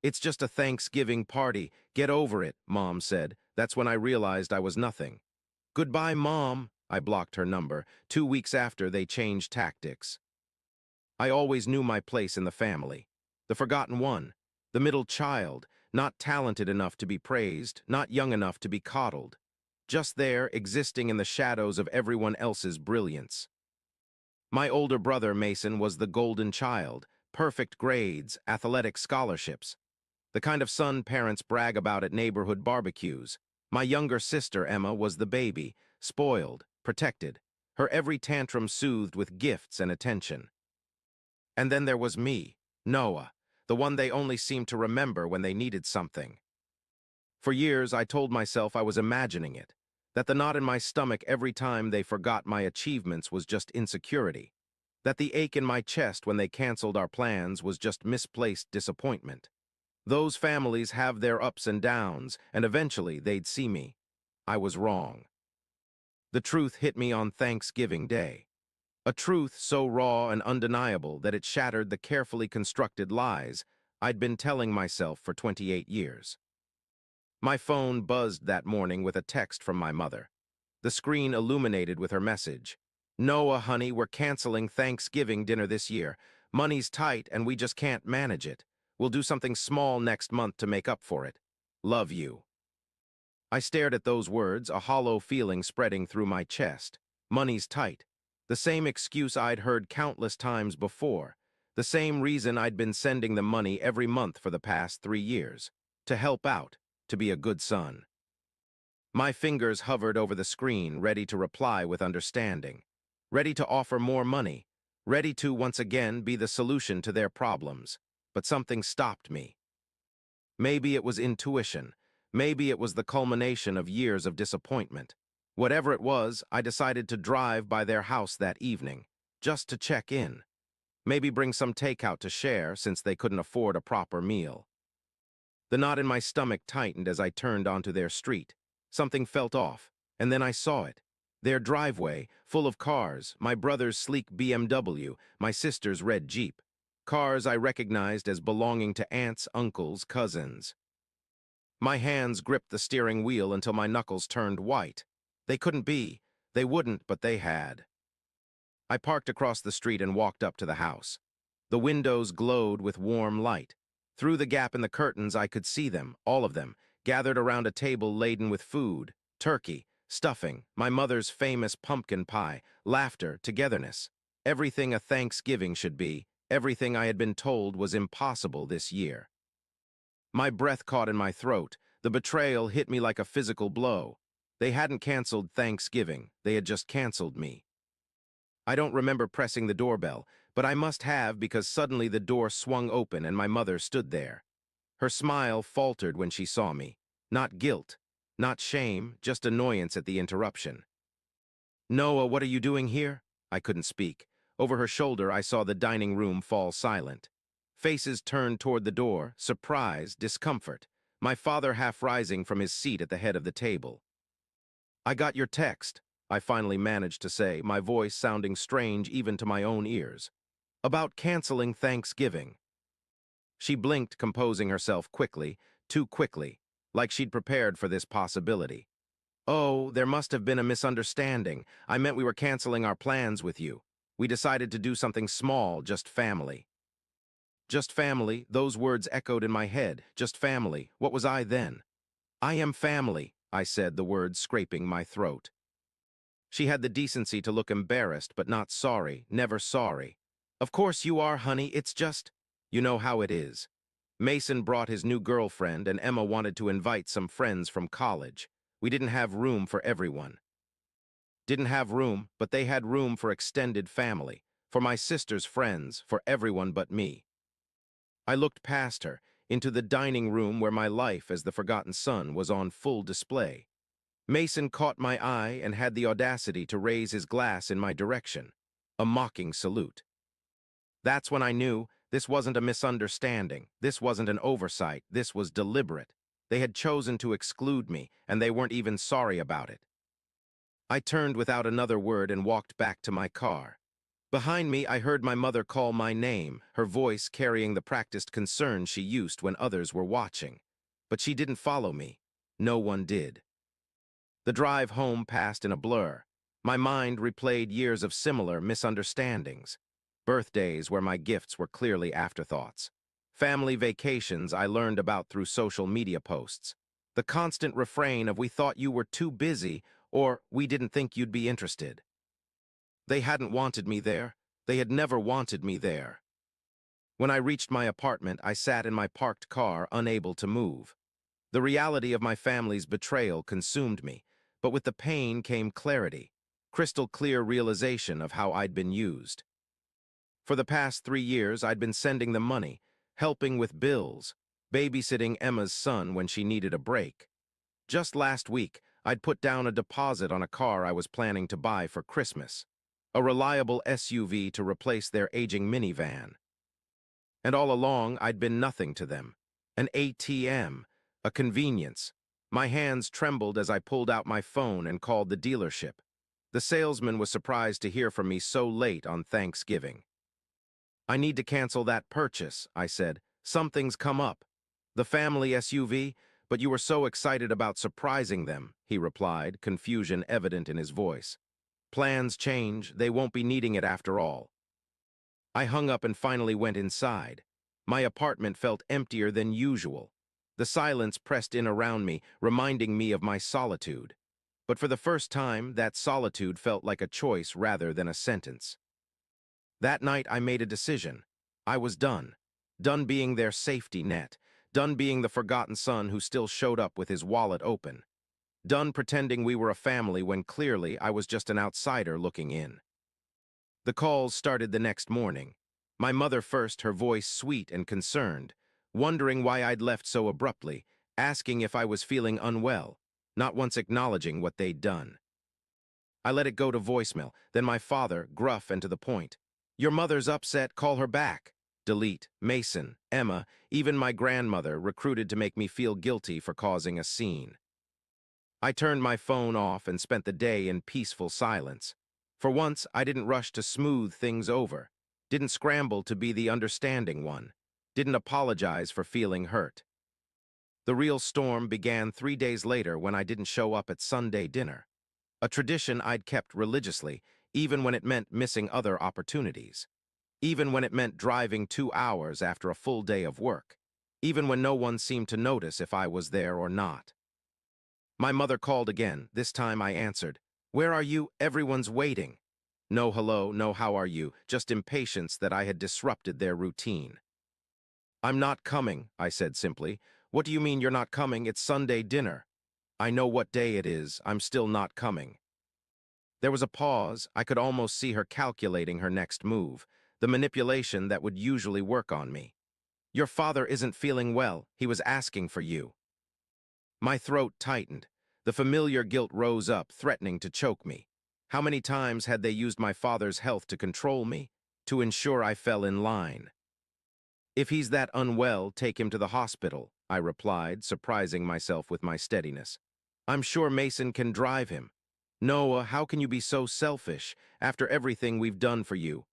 "It's just a Thanksgiving party. Get over it," Mom said. That's when I realized I was nothing. "Goodbye, Mom." I blocked her number. 2 weeks after, they changed tactics. I always knew my place in the family. The forgotten one. The middle child, not talented enough to be praised, not young enough to be coddled. Just there, existing in the shadows of everyone else's brilliance. My older brother, Mason, was the golden child. Perfect grades, athletic scholarships. The kind of son parents brag about at neighborhood barbecues. My younger sister, Emma, was the baby, spoiled, protected, her every tantrum soothed with gifts and attention. And then there was me, Noah, the one they only seemed to remember when they needed something. For years, I told myself I was imagining it, that the knot in my stomach every time they forgot my achievements was just insecurity, that the ache in my chest when they canceled our plans was just misplaced disappointment. Those families have their ups and downs, and eventually they'd see me. I was wrong. The truth hit me on Thanksgiving Day. A truth so raw and undeniable that it shattered the carefully constructed lies I'd been telling myself for 28 years. My phone buzzed that morning with a text from my mother. The screen illuminated with her message. "Noah, honey, we're canceling Thanksgiving dinner this year. Money's tight and we just can't manage it. We'll do something small next month to make up for it. Love you." I stared at those words, a hollow feeling spreading through my chest. Money's tight. The same excuse I'd heard countless times before. The same reason I'd been sending them money every month for the past 3 years. To help out, to be a good son. My fingers hovered over the screen, ready to reply with understanding. Ready to offer more money. Ready to, once again, be the solution to their problems. But something stopped me. Maybe it was intuition. Maybe it was the culmination of years of disappointment. Whatever it was, I decided to drive by their house that evening, just to check in. Maybe bring some takeout to share since they couldn't afford a proper meal. The knot in my stomach tightened as I turned onto their street. Something felt off, and then I saw it. Their driveway, full of cars, my brother's sleek BMW, my sister's red Jeep. Cars I recognized as belonging to aunts, uncles, cousins. My hands gripped the steering wheel until my knuckles turned white. They couldn't be. They wouldn't, but they had. I parked across the street and walked up to the house. The windows glowed with warm light. Through the gap in the curtains, I could see them, all of them, gathered around a table laden with food, turkey, stuffing, my mother's famous pumpkin pie, laughter, togetherness. Everything a Thanksgiving should be, everything I had been told was impossible this year. My breath caught in my throat. The betrayal hit me like a physical blow. They hadn't canceled Thanksgiving, they had just canceled me. I don't remember pressing the doorbell, but I must have because suddenly the door swung open and my mother stood there. Her smile faltered when she saw me. Not guilt, not shame, just annoyance at the interruption. "Noah, what are you doing here?" I couldn't speak. Over her shoulder, I saw the dining room fall silent. Faces turned toward the door, surprise, discomfort, my father half rising from his seat at the head of the table. "I got your text," I finally managed to say, my voice sounding strange even to my own ears. "About canceling Thanksgiving." She blinked, composing herself quickly, too quickly, like she'd prepared for this possibility. "Oh, there must have been a misunderstanding. I meant we were canceling our plans with you. We decided to do something small, just family." Just family, those words echoed in my head. Just family. What was I then? "I am family," I said, the words scraping my throat. She had the decency to look embarrassed, but not sorry, never sorry. "Of course you are, honey, it's just, you know how it is. Mason brought his new girlfriend, and Emma wanted to invite some friends from college. We didn't have room for everyone." Didn't have room, but they had room for extended family, for my sister's friends, for everyone but me. I looked past her, into the dining room where my life as the forgotten son was on full display. Mason caught my eye and had the audacity to raise his glass in my direction, a mocking salute. That's when I knew this wasn't a misunderstanding, this wasn't an oversight, this was deliberate. They had chosen to exclude me, and they weren't even sorry about it. I turned without another word and walked back to my car. Behind me, I heard my mother call my name, her voice carrying the practiced concern she used when others were watching. But she didn't follow me. No one did. The drive home passed in a blur. My mind replayed years of similar misunderstandings. Birthdays where my gifts were clearly afterthoughts. Family vacations I learned about through social media posts. The constant refrain of "we thought you were too busy" or "we didn't think you'd be interested." They hadn't wanted me there. They had never wanted me there. When I reached my apartment, I sat in my parked car, unable to move. The reality of my family's betrayal consumed me, but with the pain came clarity, crystal clear realization of how I'd been used. For the past 3 years, I'd been sending them money, helping with bills, babysitting Emma's son when she needed a break. Just last week, I'd put down a deposit on a car I was planning to buy for Christmas, a reliable SUV to replace their aging minivan. And all along, I'd been nothing to them. An ATM, a convenience. My hands trembled as I pulled out my phone and called the dealership. The salesman was surprised to hear from me so late on Thanksgiving. "I need to cancel that purchase," I said. "Something's come up." "The family SUV? But you were so excited about surprising them," he replied, confusion evident in his voice. "Plans change. They won't be needing it after all." I hung up and finally went inside. My apartment felt emptier than usual. The silence pressed in around me, reminding me of my solitude. But for the first time, that solitude felt like a choice rather than a sentence. That night, I made a decision. I was done. Done being their safety net. Done being the forgotten son who still showed up with his wallet open. Done pretending we were a family when clearly I was just an outsider looking in. The calls started the next morning. My mother first, her voice sweet and concerned, wondering why I'd left so abruptly, asking if I was feeling unwell, not once acknowledging what they'd done. I let it go to voicemail, then my father, gruff and to the point. "Your mother's upset, call her back." Delete. Mason, Emma, even my grandmother recruited to make me feel guilty for causing a scene. I turned my phone off and spent the day in peaceful silence. For once, I didn't rush to smooth things over, didn't scramble to be the understanding one, didn't apologize for feeling hurt. The real storm began 3 days later when I didn't show up at Sunday dinner, a tradition I'd kept religiously, even when it meant missing other opportunities, even when it meant driving 2 hours after a full day of work, even when no one seemed to notice if I was there or not. My mother called again. This time I answered. "Where are you? Everyone's waiting." No hello, no how are you, just impatience that I had disrupted their routine. "I'm not coming," I said simply. "What do you mean you're not coming? It's Sunday dinner." "I know what day it is. I'm still not coming." There was a pause. I could almost see her calculating her next move, the manipulation that would usually work on me. "Your father isn't feeling well. He was asking for you." My throat tightened. The familiar guilt rose up, threatening to choke me. How many times had they used my father's health to control me, to ensure I fell in line? "If he's that unwell, take him to the hospital," I replied, surprising myself with my steadiness. "I'm sure Mason can drive him." "Noah, how can you be so selfish after everything we've done for you?"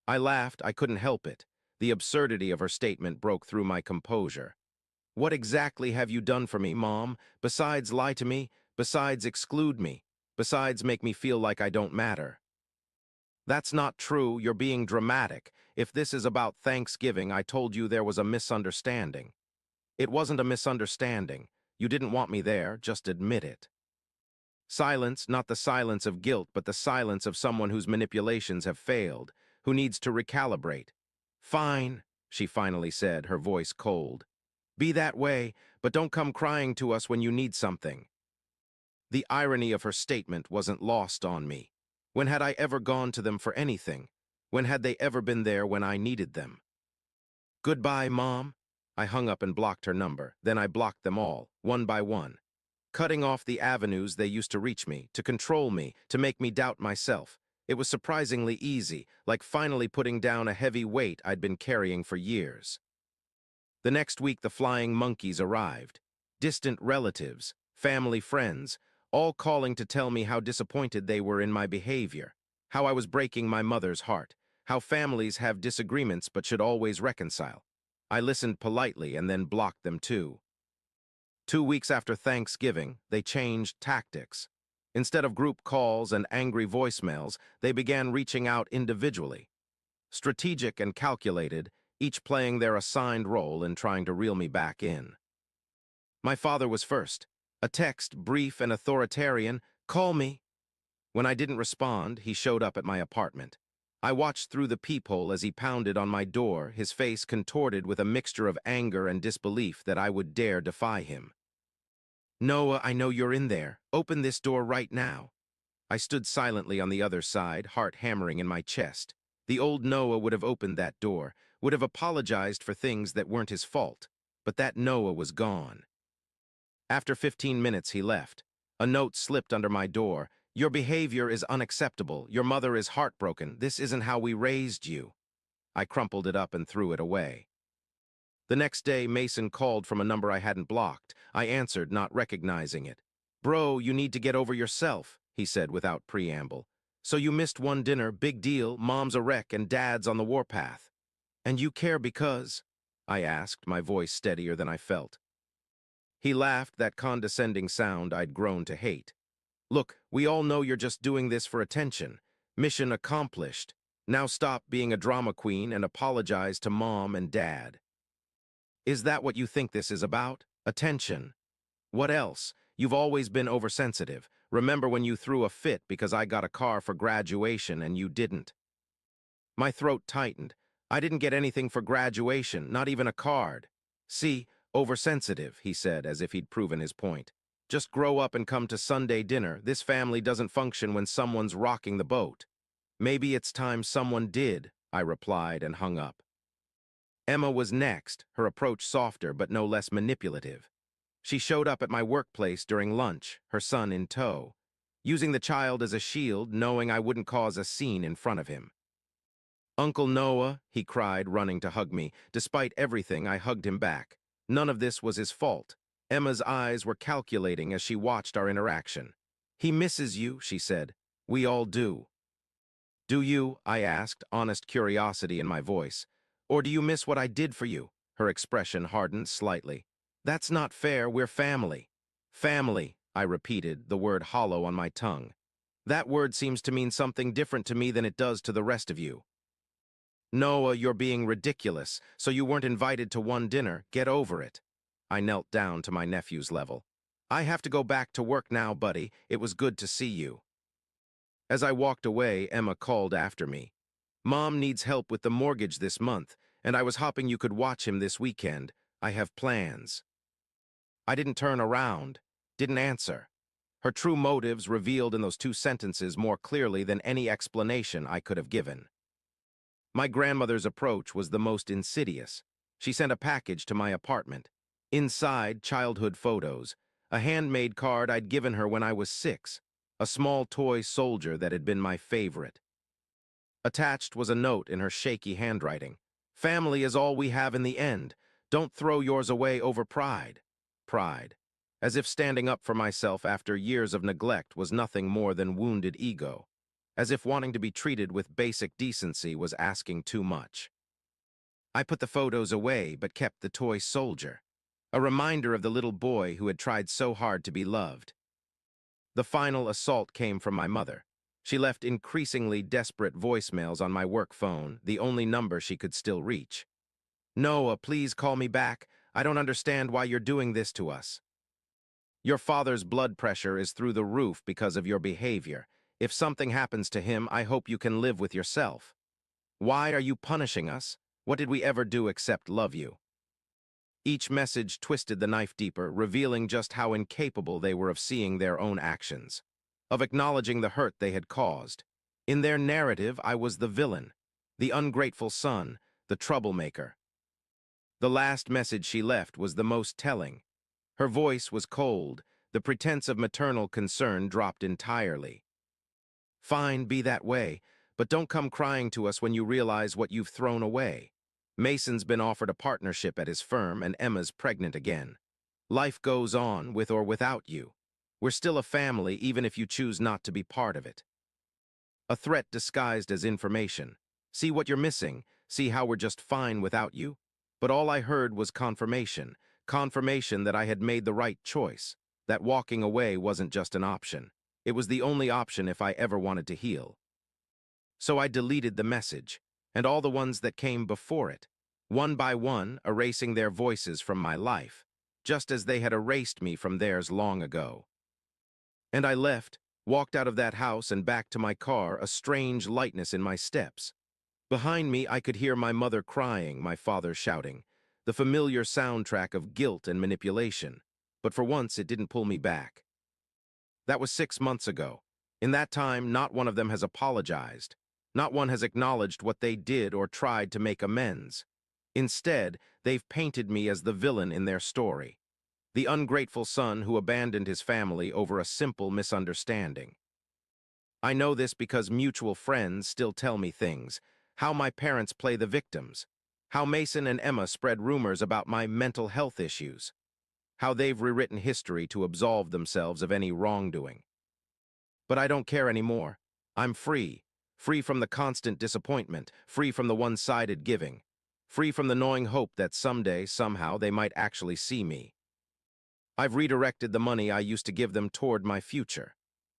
I laughed. I couldn't help it. The absurdity of her statement broke through my composure. "What exactly have you done for me, Mom, besides lie to me, besides exclude me, besides make me feel like I don't matter?" "That's not true. You're being dramatic. If this is about Thanksgiving, I told you there was a misunderstanding." "It wasn't a misunderstanding. You didn't want me there. Just admit it." Silence, not the silence of guilt, but the silence of someone whose manipulations have failed, who needs to recalibrate. "Fine," she finally said, her voice cold. "Be that way, but don't come crying to us when you need something." The irony of her statement wasn't lost on me. When had I ever gone to them for anything? When had they ever been there when I needed them? "Goodbye, Mom." I hung up and blocked her number. Then I blocked them all, one by one, cutting off the avenues they used to reach me, to control me, to make me doubt myself. It was surprisingly easy, like finally putting down a heavy weight I'd been carrying for years. The next week, the flying monkeys arrived. Distant relatives, family friends, all calling to tell me how disappointed they were in my behavior, how I was breaking my mother's heart, how families have disagreements but should always reconcile. I listened politely and then blocked them too. 2 weeks after Thanksgiving, they changed tactics. Instead of group calls and angry voicemails, they began reaching out individually. Strategic and calculated, each playing their assigned role in trying to reel me back in. My father was first. A text, brief and authoritarian, "Call me." When I didn't respond, he showed up at my apartment. I watched through the peephole as he pounded on my door, his face contorted with a mixture of anger and disbelief that I would dare defy him. "Noah, I know you're in there. Open this door right now." I stood silently on the other side, heart hammering in my chest. The old Noah would have opened that door, would have apologized for things that weren't his fault. But that Noah was gone. After 15 minutes, he left. A note slipped under my door. "Your behavior is unacceptable. Your mother is heartbroken. This isn't how we raised you." I crumpled it up and threw it away. The next day, Mason called from a number I hadn't blocked. I answered, not recognizing it. "Bro, you need to get over yourself," he said without preamble. "So you missed one dinner, big deal, mom's a wreck and dad's on the warpath. And you care because?" I asked, my voice steadier than I felt. He laughed, that condescending sound I'd grown to hate. "Look, we all know you're just doing this for attention. Mission accomplished. Now stop being a drama queen and apologize to mom and dad." "Is that what you think this is about? Attention? What else? You've always been oversensitive. Remember when you threw a fit because I got a car for graduation and you didn't?" My throat tightened. "I didn't get anything for graduation, not even a card." "See, oversensitive," he said as if he'd proven his point. "Just grow up and come to Sunday dinner. This family doesn't function when someone's rocking the boat." "Maybe it's time someone did," I replied and hung up. Emma was next, her approach softer but no less manipulative. She showed up at my workplace during lunch, her son in tow, using the child as a shield, knowing I wouldn't cause a scene in front of him. "Uncle Noah," he cried, running to hug me. Despite everything, I hugged him back. None of this was his fault. Emma's eyes were calculating as she watched our interaction. "He misses you," she said. "We all do." "Do you?" I asked, honest curiosity in my voice. "Or do you miss what I did for you?" Her expression hardened slightly. "That's not fair, we're family." "Family," I repeated, the word hollow on my tongue. "That word seems to mean something different to me than it does to the rest of you." "Noah, you're being ridiculous. So you weren't invited to one dinner. Get over it." I knelt down to my nephew's level. "I have to go back to work now, buddy. It was good to see you." As I walked away, Emma called after me. "Mom needs help with the mortgage this month, and I was hoping you could watch him this weekend. I have plans." I didn't turn around, didn't answer. Her true motives revealed in those 2 sentences more clearly than any explanation I could have given. My grandmother's approach was the most insidious. She sent a package to my apartment. Inside, childhood photos, a handmade card I'd given her when I was 6, a small toy soldier that had been my favorite. Attached was a note in her shaky handwriting. "Family is all we have in the end. Don't throw yours away over pride." Pride. As if standing up for myself after years of neglect was nothing more than wounded ego. As if wanting to be treated with basic decency was asking too much. I put the photos away but kept the toy soldier, a reminder of the little boy who had tried so hard to be loved. The final assault came from my mother. She left increasingly desperate voicemails on my work phone, the only number she could still reach. "Noah, please call me back. I don't understand why you're doing this to us. Your father's blood pressure is through the roof because of your behavior. If something happens to him, I hope you can live with yourself. Why are you punishing us? What did we ever do except love you?" Each message twisted the knife deeper, revealing just how incapable they were of seeing their own actions, of acknowledging the hurt they had caused. In their narrative, I was the villain, the ungrateful son, the troublemaker. The last message she left was the most telling. Her voice was cold, the pretense of maternal concern dropped entirely. "Fine, be that way, but don't come crying to us when you realize what you've thrown away. Mason's been offered a partnership at his firm, and Emma's pregnant again. Life goes on, with or without you. We're still a family, even if you choose not to be part of it." A threat disguised as information. See what you're missing. See how we're just fine without you? But all I heard was confirmation. Confirmation that I had made the right choice. That walking away wasn't just an option. It was the only option if I ever wanted to heal. So I deleted the message, and all the ones that came before it, one by one, erasing their voices from my life, just as they had erased me from theirs long ago. And I left, walked out of that house and back to my car, a strange lightness in my steps. Behind me, I could hear my mother crying, my father shouting, the familiar soundtrack of guilt and manipulation. But for once, it didn't pull me back. That was 6 months ago. In that time, not one of them has apologized. Not one has acknowledged what they did or tried to make amends. Instead, they've painted me as the villain in their story. The ungrateful son who abandoned his family over a simple misunderstanding. I know this because mutual friends still tell me things. How my parents play the victims. How Mason and Emma spread rumors about my mental health issues. How they've rewritten history to absolve themselves of any wrongdoing. But I don't care anymore. I'm free. Free from the constant disappointment. Free from the one-sided giving. Free from the gnawing hope that someday, somehow, they might actually see me. I've redirected the money I used to give them toward my future.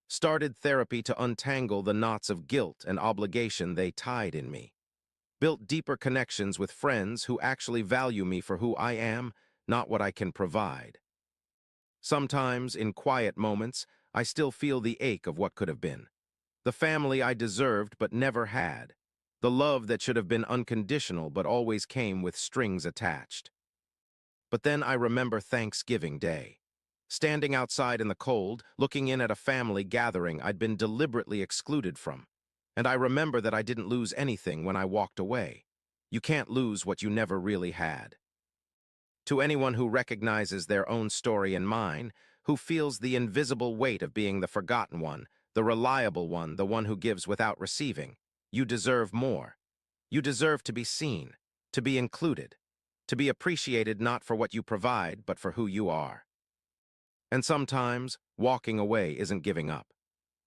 Started therapy to untangle the knots of guilt and obligation they tied in me. Built deeper connections with friends who actually value me for who I am, not what I can provide. Sometimes, in quiet moments, I still feel the ache of what could have been. The family I deserved but never had. The love that should have been unconditional but always came with strings attached. But then I remember Thanksgiving Day. Standing outside in the cold, looking in at a family gathering I'd been deliberately excluded from. And I remember that I didn't lose anything when I walked away. You can't lose what you never really had. To anyone who recognizes their own story and mine, who feels the invisible weight of being the forgotten one, the reliable one, the one who gives without receiving, you deserve more. You deserve to be seen, to be included, to be appreciated not for what you provide, but for who you are. And sometimes, walking away isn't giving up.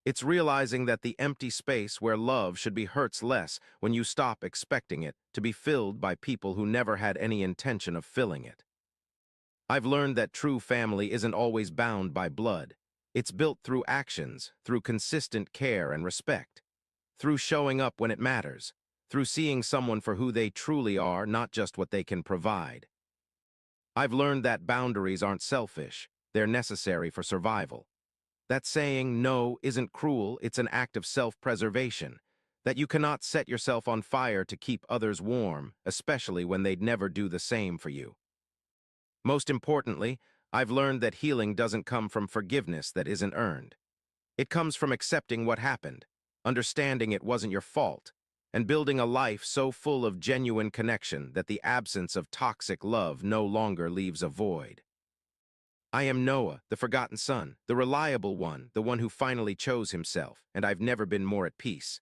It's realizing that the empty space where love should be hurts less when you stop expecting it to be filled by people who never had any intention of filling it. I've learned that true family isn't always bound by blood. It's built through actions, through consistent care and respect, through showing up when it matters, through seeing someone for who they truly are, not just what they can provide. I've learned that boundaries aren't selfish, they're necessary for survival. That saying no isn't cruel, it's an act of self-preservation. That you cannot set yourself on fire to keep others warm, especially when they'd never do the same for you. Most importantly, I've learned that healing doesn't come from forgiveness that isn't earned. It comes from accepting what happened, understanding it wasn't your fault, and building a life so full of genuine connection that the absence of toxic love no longer leaves a void. I am Noah, the forgotten son, the reliable one, the one who finally chose himself, and I've never been more at peace.